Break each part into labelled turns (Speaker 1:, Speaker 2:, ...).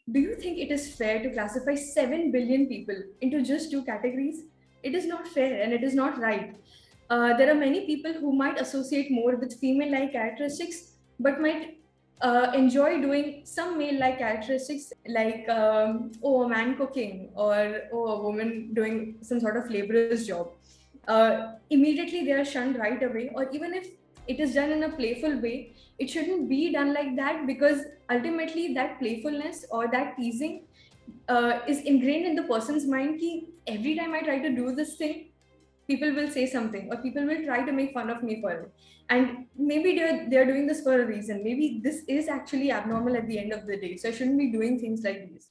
Speaker 1: Do you think it is fair to classify 7 billion people into just two categories? It is not fair and it is not right. There are many people who might associate more with female like characteristics, but might enjoy doing some male like characteristics, like, a man cooking, or a woman doing some sort of laborer's job. Immediately they are shunned right away, or even if it is done in a playful way, it shouldn't be done like that, because ultimately that playfulness or that teasing is ingrained in the person's mind ki every time I try to do this thing, people will say something or people will try to make fun of me for it. And maybe they're doing this for a reason. Maybe this is actually abnormal at the end of the day. So I shouldn't be doing things like these.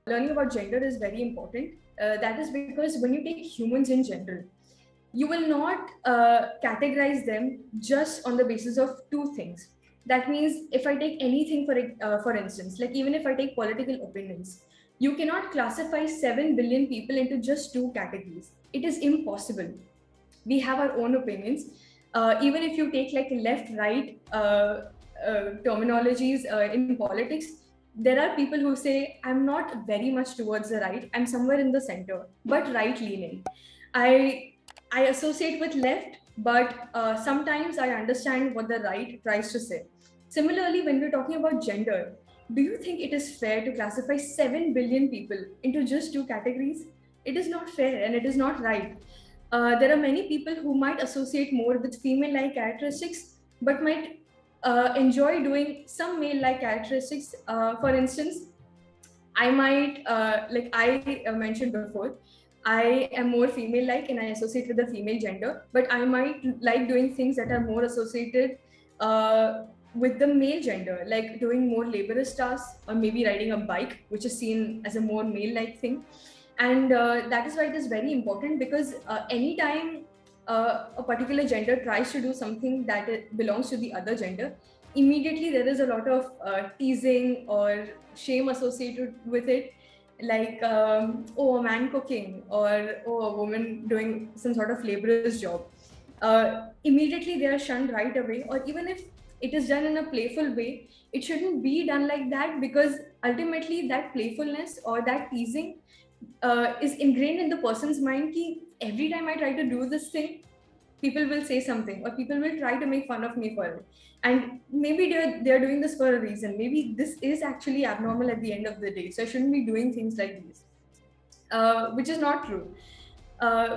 Speaker 1: Learning about gender is very important. That is because when you take humans in general, you will not categorize them just on the basis of two things. That means if I take anything for instance, like even if I take political opinions, you cannot classify 7 billion people into just two categories. It is impossible. We have our own opinions. Even if you take like left, right terminologies in politics, there are people who say, I'm not very much towards the right, I'm somewhere in the center, but right leaning. I associate with left, but sometimes I understand what the right tries to say. Similarly, when we're talking about gender, do you think it is fair to classify 7 billion people into just two categories? It is not fair and it is not right. There are many people who might associate more with female like characteristics, but might enjoy doing some male like characteristics. For instance, I might, like I mentioned before, I am more female like and I associate with the female gender, but I might like doing things that are more associated with the male gender, like doing more laborious tasks or maybe riding a bike, which is seen as a more male like thing. And that is why it is very important, because anytime a particular gender tries to do something that it belongs to the other gender, immediately there is a lot of teasing or shame associated with it, like, a man cooking, or a woman doing some sort of laborer's job. Immediately they are shunned right away, or even if it is done in a playful way, it shouldn't be done like that, because ultimately that playfulness or that teasing is ingrained in the person's mind ki every time I try to do this thing, people will say something or people will try to make fun of me for it. And maybe they're doing this for a reason. Maybe this is actually abnormal at the end of the day. So I shouldn't be doing things like these, which is not true.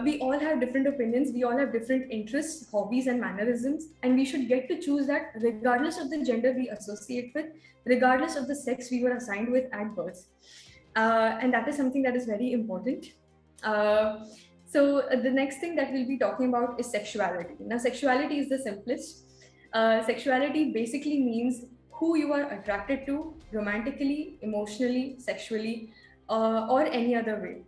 Speaker 1: We all have different opinions, we all have different interests, hobbies, and mannerisms, and we should get to choose that regardless of the gender we associate with, regardless of the sex we were assigned with at birth. And that is something that is very important. So the next thing that we'll be talking about is sexuality. Now, sexuality is the simplest. Sexuality basically means who you are attracted to romantically, emotionally, sexually, or any other way.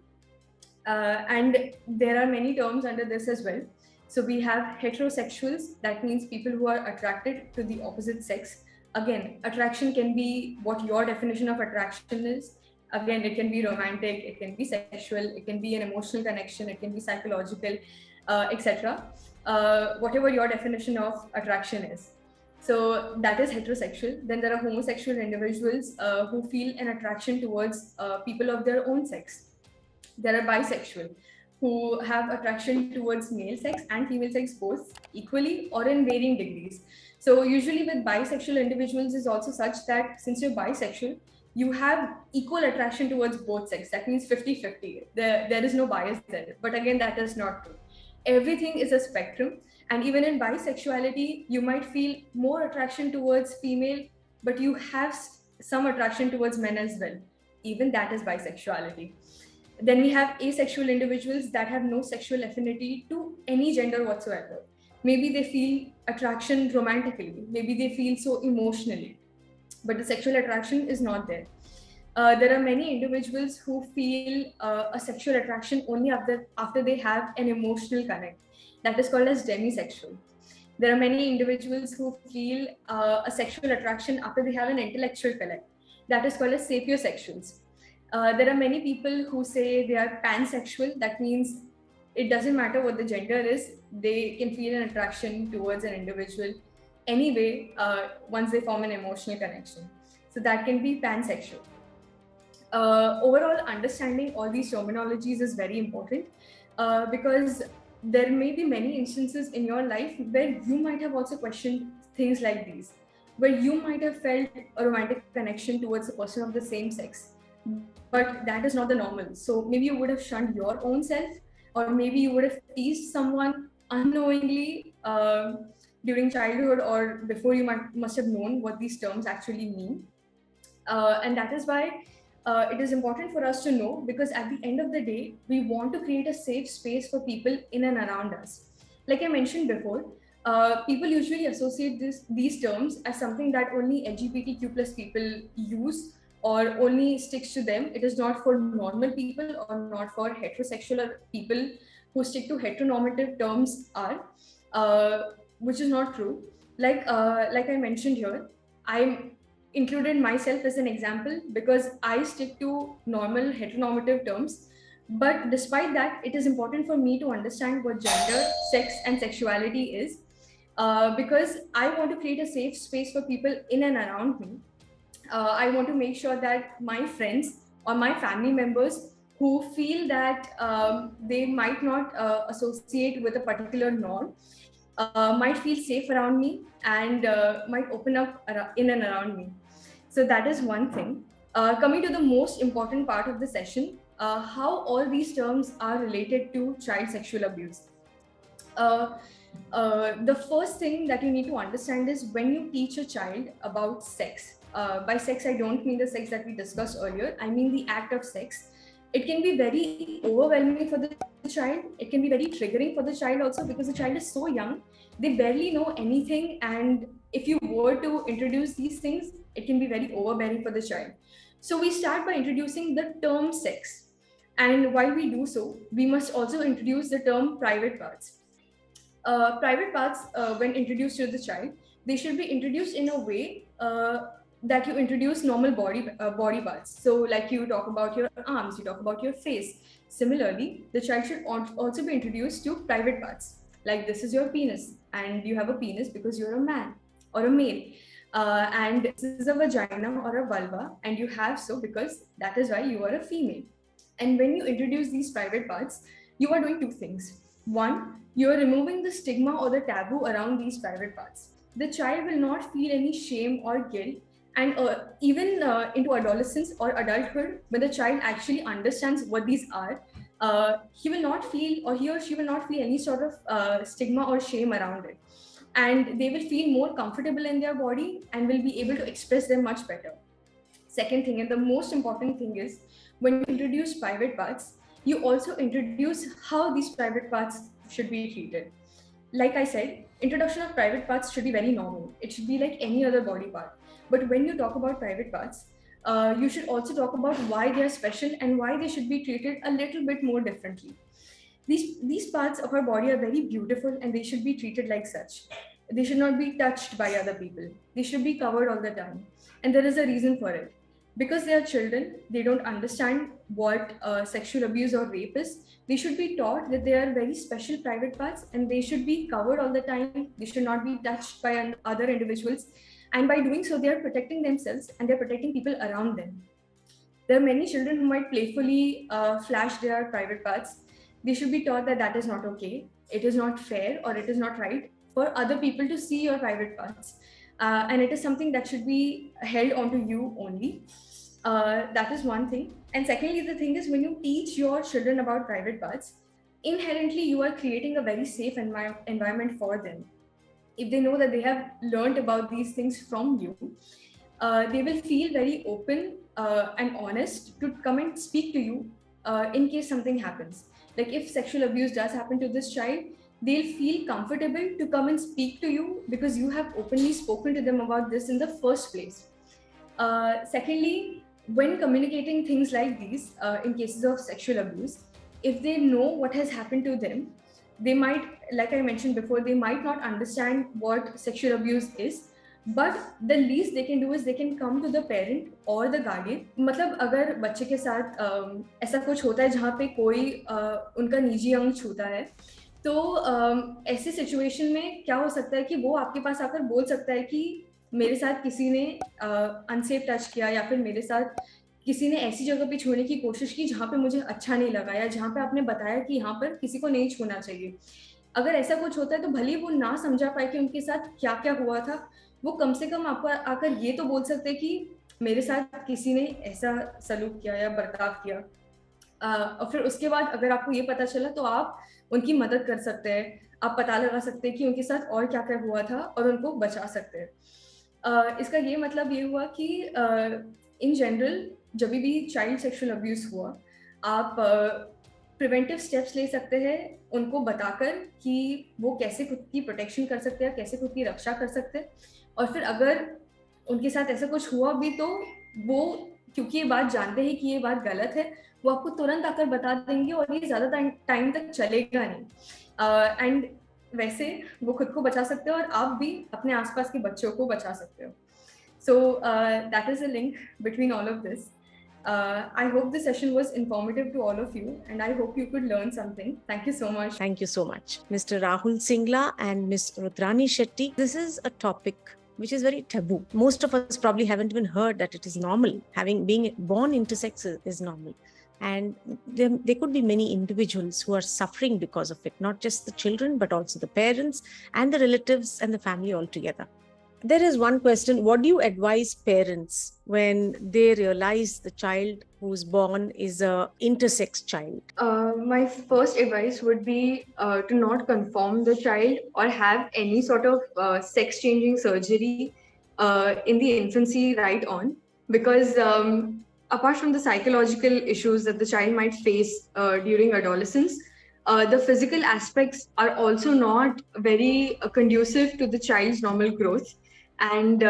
Speaker 1: And there are many terms under this as well. So we have heterosexuals, that means people who are attracted to the opposite sex. Again, attraction can be what your definition of attraction is. Again, it can be romantic, it can be sexual, it can be an emotional connection, it can be psychological, etc. Whatever your definition of attraction is. So that is heterosexual. Then there are homosexual individuals who feel an attraction towards people of their own sex. There are bisexual who have attraction towards male sex and female sex both equally or in varying degrees. So usually with bisexual individuals is also such that since you're bisexual, you have equal attraction towards both sex. That means 50-50. There is no bias there. But again, that is not true. Everything is a spectrum. And even in bisexuality, you might feel more attraction towards female, but you have some attraction towards men as well. Even that is bisexuality. Then we have asexual individuals that have no sexual affinity to any gender whatsoever. Maybe they feel attraction romantically, maybe they feel so emotionally, but the sexual attraction is not there. There are many individuals who feel a sexual attraction only after they have an emotional connect. That is called as demisexual. There are many individuals who feel a sexual attraction after they have an intellectual connect. That is called as sapiosexuals. There are many people who say they are pansexual. That means it doesn't matter what the gender is, they can feel an attraction towards an individual anyway once they form an emotional connection. So that can be pansexual. Overall, understanding all these terminologies is very important because there may be many instances in your life where you might have also questioned things like these, where you might have felt a romantic connection towards a person of the same sex, but that is not the normal. So maybe you would have shunned your own self, or maybe you would have teased someone unknowingly during childhood or before you must have known what these terms actually mean. And that is why it is important for us to know, because at the end of the day, we want to create a safe space for people in and around us. Like I mentioned before, people usually associate these terms as something that only LGBTQ plus people use or only sticks to them. It is not for normal people or not for heterosexual people who stick to heteronormative terms are, which is not true. Like I mentioned here, I'm included myself as an example because I stick to normal heteronormative terms. But despite that, it is important for me to understand what gender, sex, and sexuality is because I want to create a safe space for people in and around me. I want to make sure that my friends or my family members who feel that they might not associate with a particular norm might feel safe around me and might open up in and around me. So that is one thing. Coming to the most important part of the session, how all these terms are related to child sexual abuse. Uh, the first thing that you need to understand is when you teach a child about sex. By sex, I don't mean the sex that we discussed earlier. I mean the act of sex. It can be very overwhelming for the child. It can be very triggering for the child also because the child is so young. They barely know anything. And if you were to introduce these things, it can be very overbearing for the child. So we start by introducing the term sex. And while we do so, we must also introduce the term private parts. Private parts, when introduced to the child, they should be introduced in a way that you introduce normal body parts. So, like you talk about your arms, you talk about your face. Similarly, the child should also be introduced to private parts. Like this is your penis, and you have a penis because you're a man or a male. And this is a vagina or a vulva, and you have so because that is why you are a female. And when you introduce these private parts, you are doing two things. One, you are removing the stigma or the taboo around these private parts. The child will not feel any shame or guilt. And even into adolescence or adulthood, when the child actually understands what these are, he will not feel, or he or she will not feel any sort of stigma or shame around it. And they will feel more comfortable in their body and will be able to express them much better. Second thing, and the most important thing is when you introduce private parts, you also introduce how these private parts should be treated. Like I said, introduction of private parts should be very normal. It should be like any other body part. But when you talk about private parts, you should also talk about why they are special and why they should be treated a little bit more differently. These parts of our body are very beautiful and they should be treated like such. They should not be touched by other people. They should be covered all the time. And there is a reason for it. Because they are children, they don't understand what sexual abuse or rape is. They should be taught that they are very special private parts and they should be covered all the time. They should not be touched by other individuals. And by doing so, they are protecting themselves and they're protecting people around them. There are many children who might playfully flash their private parts. They should be taught that that is not okay. It is not fair or it is not right for other people to see your private parts. And it is something that should be held onto you only. That is one thing. And secondly, the thing is when you teach your children about private parts, inherently you are creating a very safe environment for them. If they know that they have learned about these things from you, they will feel very open and honest to come and speak to you in case something happens. Like if sexual abuse does happen to this child, they'll feel comfortable to come and speak to you because you have openly spoken to them about this in the first place. Secondly, when communicating things like these, in cases of sexual abuse, if they know what has happened to them, they might, like I mentioned before, they might not understand what sexual abuse is, but the least they can do is they can come to the parent or the guardian. मतलब अगर बच्चे के साथ ऐसा कुछ होता है जहाँ पे कोई उनका निजी अंग छूता है, तो ऐसी सिचुएशन में क्या हो सकता है कि वो आपके पास आकर बोल सकता है कि मेरे साथ किसी ने अनसेफ टच किया, या फिर मेरे साथ किसी ने ऐसी जगह पे छूने की कोशिश की जहाँ पे मुझे अच्छा नहीं लगा, या जहाँ पे आपने बताया कि यहाँ पर किसी को नहीं छूना चाहिए। अगर ऐसा कुछ होता है तो भले वो ना समझा पाए कि उनके साथ क्या क्या हुआ था, वो कम से कम आपको आकर ये तो बोल सकते हैं कि मेरे साथ किसी ने ऐसा सलूक किया या बर्ताव किया। और फिर उसके बाद अगर आपको ये पता चला तो आप उनकी मदद कर सकते हैं, आप पता लगा सकते हैं कि उनके साथ और क्या क्या हुआ था और उनको बचा सकते हैं। इसका ये मतलब ये हुआ कि इन जनरल जब भी चाइल्ड सेक्सुअल अब्यूज हुआ, आप प्रिवेंटिव स्टेप्स ले सकते हैं उनको बताकर कि वो कैसे खुद की प्रोटेक्शन कर सकते हैं, कैसे खुद की रक्षा कर सकते हैं। और फिर अगर उनके साथ ऐसा कुछ हुआ भी तो वो, क्योंकि ये बात जानते हैं कि ये बात गलत है, वो आपको तुरंत आकर बता देंगे और ये ज़्यादा टाइम तक चलेगा नहीं। एंड वैसे वो खुद को बचा सकते हो और आप भी अपने आसपास के बच्चों को बचा सकते हो। So that is a link between all of this. I hope the session was informative to all of you, and I hope you could learn something. Thank you so much.
Speaker 2: Thank you so much, Mr. Rahul Singla and Ms. Rudrani Shetty. This is a topic which is very taboo. Most of us probably haven't even heard that it is normal. Being born intersex is normal. And there could be many individuals who are suffering because of it, not just the children, but also the parents and the relatives and the family altogether. There is one question: what do you advise parents when they realize the child who's born is a intersex child?
Speaker 1: My first advice would be to not conform the child or have any sort of sex-changing surgery in the infancy right on, because apart from the psychological issues that the child might face during adolescence, the physical aspects are also not very conducive to the child's normal growth. And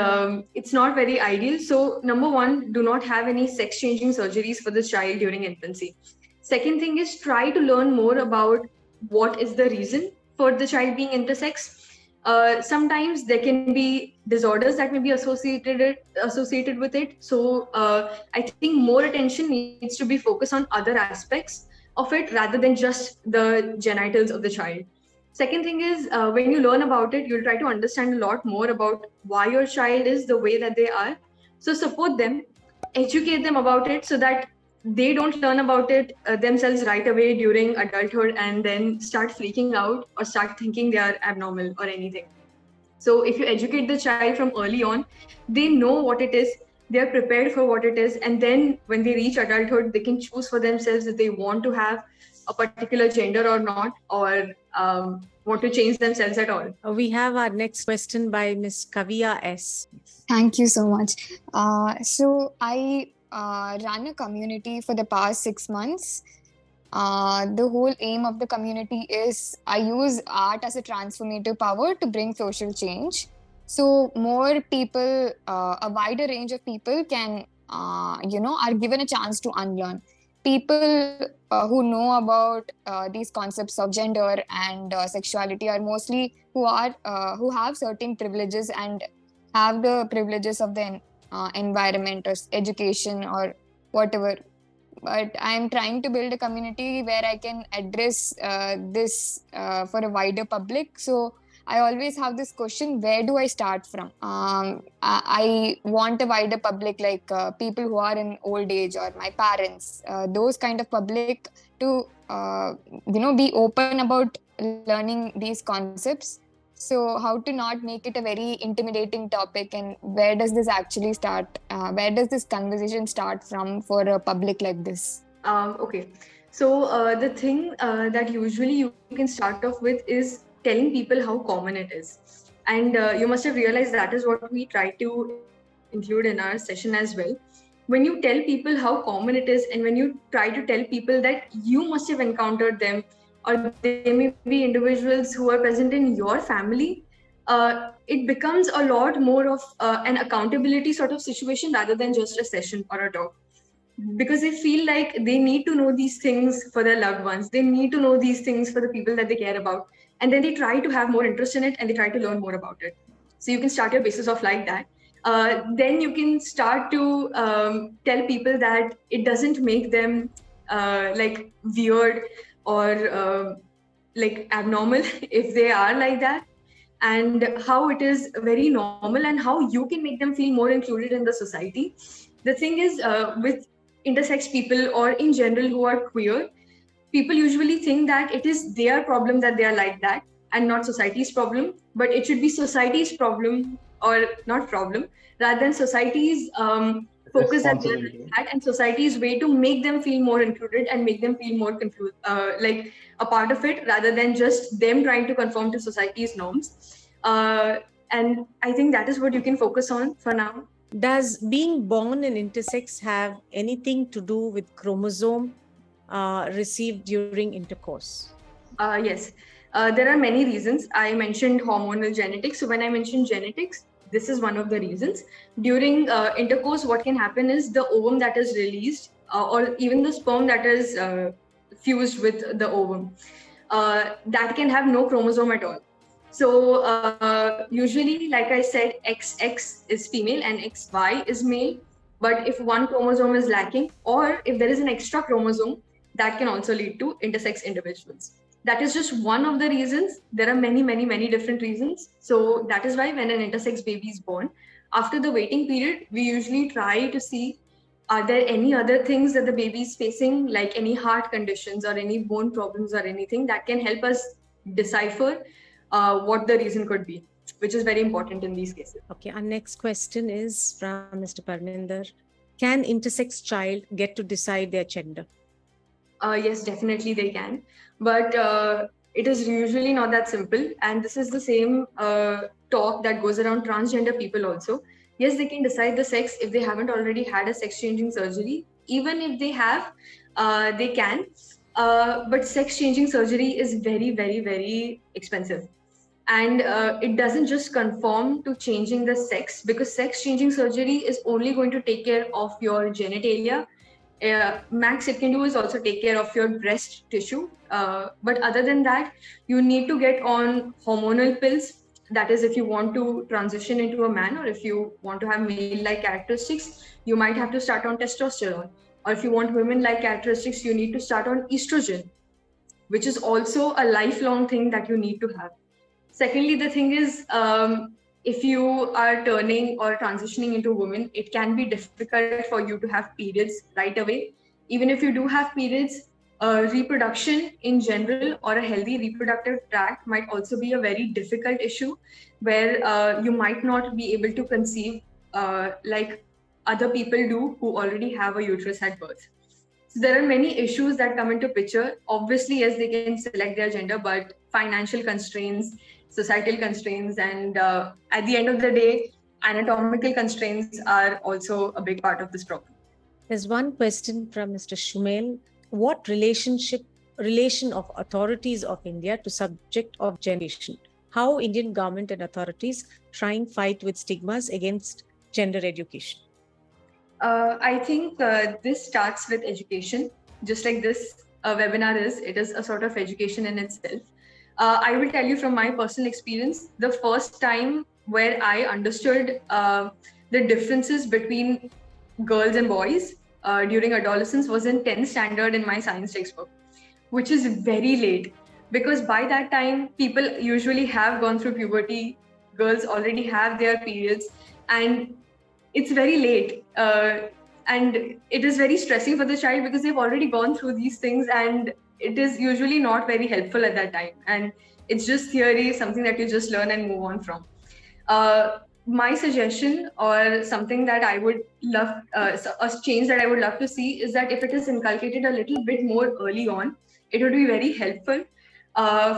Speaker 1: it's not very ideal. So number one, do not have any sex-changing surgeries for the child during infancy. Second thing is, try to learn more about what is the reason for the child being intersex. Sometimes there can be disorders that may be associated with it. So I think more attention needs to be focused on other aspects of it rather than just the genitals of the child. Second thing is, when you learn about it, you'll try to understand a lot more about why your child is the way that they are. So support them, educate them about it so that they don't learn about it themselves right away during adulthood and then start freaking out or start thinking they are abnormal or anything. So if you educate the child from early on, they know what it is, they are prepared for what it is, and then when they reach adulthood, they can choose for themselves if they want to have a particular gender or not, or want to change themselves at all.
Speaker 2: We have our next question by Ms. Kavya S.
Speaker 3: Thank you so much. So I run a community for the past 6 months. The whole aim of the community is I use art as a transformative power to bring social change. So more people, a wider range of people can, are given a chance to unlearn. People who know about these concepts of gender and sexuality are mostly who have certain privileges and have the privileges of the environment or education or whatever. But I'm trying to build a community where I can address this for a wider public. So I always have this question, where do I start from? I want a wider public, like people who are in old age or my parents, those kind of public to, be open about learning these concepts. So how to not make it a very intimidating topic, and where does this actually start? Where does this conversation start from for a public like this?
Speaker 1: Okay. So the thing that usually you can start off with is telling people how common it is. And you must have realized that is what we try to include in our session as well. When you tell people how common it is, and when you try to tell people that you must have encountered them or they may be individuals who are present in your family, it becomes a lot more of an accountability sort of situation rather than just a session or a talk. Because they feel like they need to know these things for their loved ones. They need to know these things for the people that they care about. And then they try to have more interest in it and they try to learn more about it. So you can start your basis off like that. Then you can start to tell people that it doesn't make them like weird or like abnormal if they are like that, and how it is very normal and how you can make them feel more included in the society. The thing is, with intersex people or in general who are queer, people usually think that it is their problem that they are like that and not society's problem, but it should be society's problem, or not problem, rather than society's focus that they're like that, and society's way to make them feel more included and make them feel more confused, like a part of it, rather than just them trying to conform to society's norms. And I think that is what you can focus on for now.
Speaker 2: Does being born an intersex have anything to do with chromosome received during intercourse?
Speaker 1: Yes, there are many reasons. I mentioned hormonal genetics. So when I mentioned genetics, this is one of the reasons. During intercourse, what can happen is the ovum that is released, or even the sperm that is fused with the ovum, that can have no chromosome at all. So usually, like I said, XX is female and XY is male. But if one chromosome is lacking, or if there is an extra chromosome, that can also lead to intersex individuals. That is just one of the reasons. There are many, many, many different reasons. So that is why when an intersex baby is born, after the waiting period, we usually try to see, are there any other things that the baby is facing, like any heart conditions or any bone problems or anything that can help us decipher what the reason could be, which is very important in these cases.
Speaker 2: Okay, our next question is from Mr. Parminder. Can intersex child get to decide their gender?
Speaker 1: Yes, definitely they can. But it is usually not that simple. And this is the same talk that goes around transgender people also. Yes, they can decide the sex if they haven't already had a sex changing surgery. Even if they have, they can. But sex changing surgery is very, very, very expensive. And it doesn't just conform to changing the sex, because sex changing surgery is only going to take care of your genitalia. Max it can do is also take care of your breast tissue. But other than that, you need to get on hormonal pills. That is, if you want to transition into a man, or if you want to have male-like characteristics, you might have to start on testosterone. Or if you want women-like characteristics, you need to start on estrogen, which is also a lifelong thing that you need to have. Secondly, the thing is, if you are turning or transitioning into a woman, it can be difficult for you to have periods right away. Even if you do have periods, reproduction in general or a healthy reproductive tract might also be a very difficult issue, where you might not be able to conceive like other people do who already have a uterus at birth. So there are many issues that come into picture. Obviously, yes, they can select their gender, but financial constraints, societal constraints, and at the end of the day, anatomical constraints are also a big part of this problem.
Speaker 2: There's one question from Mr. Shumel. What relation of authorities of India to subject of generation? How Indian government and authorities try and fight with stigmas against gender education?
Speaker 1: I think this starts with education, just like this webinar is. It is a sort of education in itself. I will tell you from my personal experience, the first time where I understood the differences between girls and boys during adolescence was in 10th standard in my science textbook, which is very late, because by that time, people usually have gone through puberty, girls already have their periods, and it's very late. And it is very stressing for the child because they've already gone through these things, and it is usually not very helpful at that time. And it's just theory, something that you just learn and move on from. My suggestion, or something that I would love, a change that I would love to see, is that if it is inculcated a little bit more early on, it would be very helpful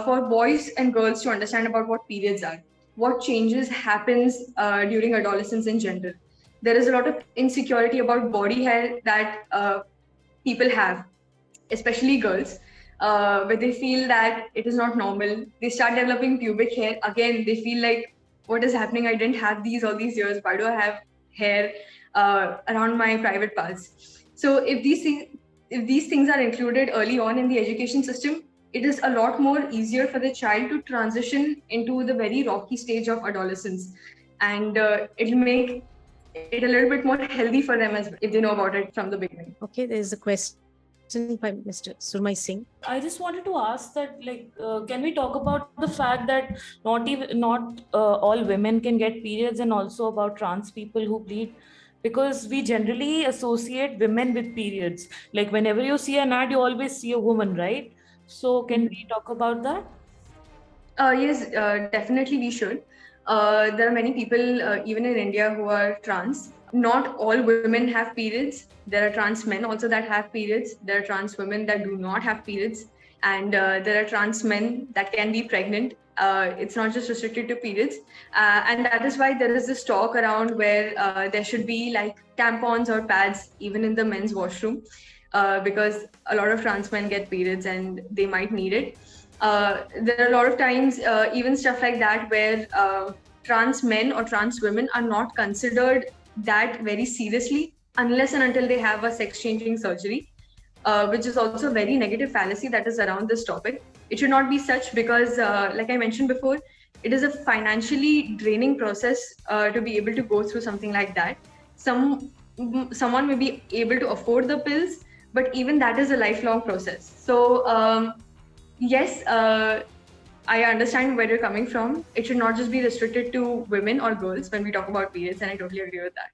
Speaker 1: for boys and girls to understand about what periods are, what changes happens during adolescence in general. There is a lot of insecurity about body hair that people have, especially girls. where they feel that it is not normal. They start developing pubic hair. Again, they feel like, what is happening? I didn't have these all these years. Why do I have hair around my private parts? So if these things are included early on in the education system, it is a lot more easier for the child to transition into the very rocky stage of adolescence, and it'll make it a little bit more healthy for them as well, if they know about it from the beginning.
Speaker 2: Okay, there's a question by Mr. Surmai Singh.
Speaker 4: I just wanted to ask that, can we talk about the fact that not all women can get periods, and also about trans people who bleed? Because we generally associate women with periods. Like whenever you see an ad, you always see a woman, right? So can we talk about that?
Speaker 1: Yes, definitely we should. There are many people, even in India, who are trans. Not all women have periods. There are trans men also that have periods. There are trans women that do not have periods. And there are trans men that can be pregnant. It's not just restricted to periods. And that is why there is this talk around where there should be like tampons or pads even in the men's washroom, because a lot of trans men get periods and they might need it. There are a lot of times, even stuff like that, where trans men or trans women are not considered that very seriously unless and until they have a sex-changing surgery, which is also a very negative fallacy that is around this topic. It should not be such because, like I mentioned before, it is a financially draining process to be able to go through something like that. Someone may be able to afford the pills, but even that is a lifelong process. So, yes, I understand where you're coming from. It should not just be restricted to women or girls when we talk about periods, and I totally agree with that.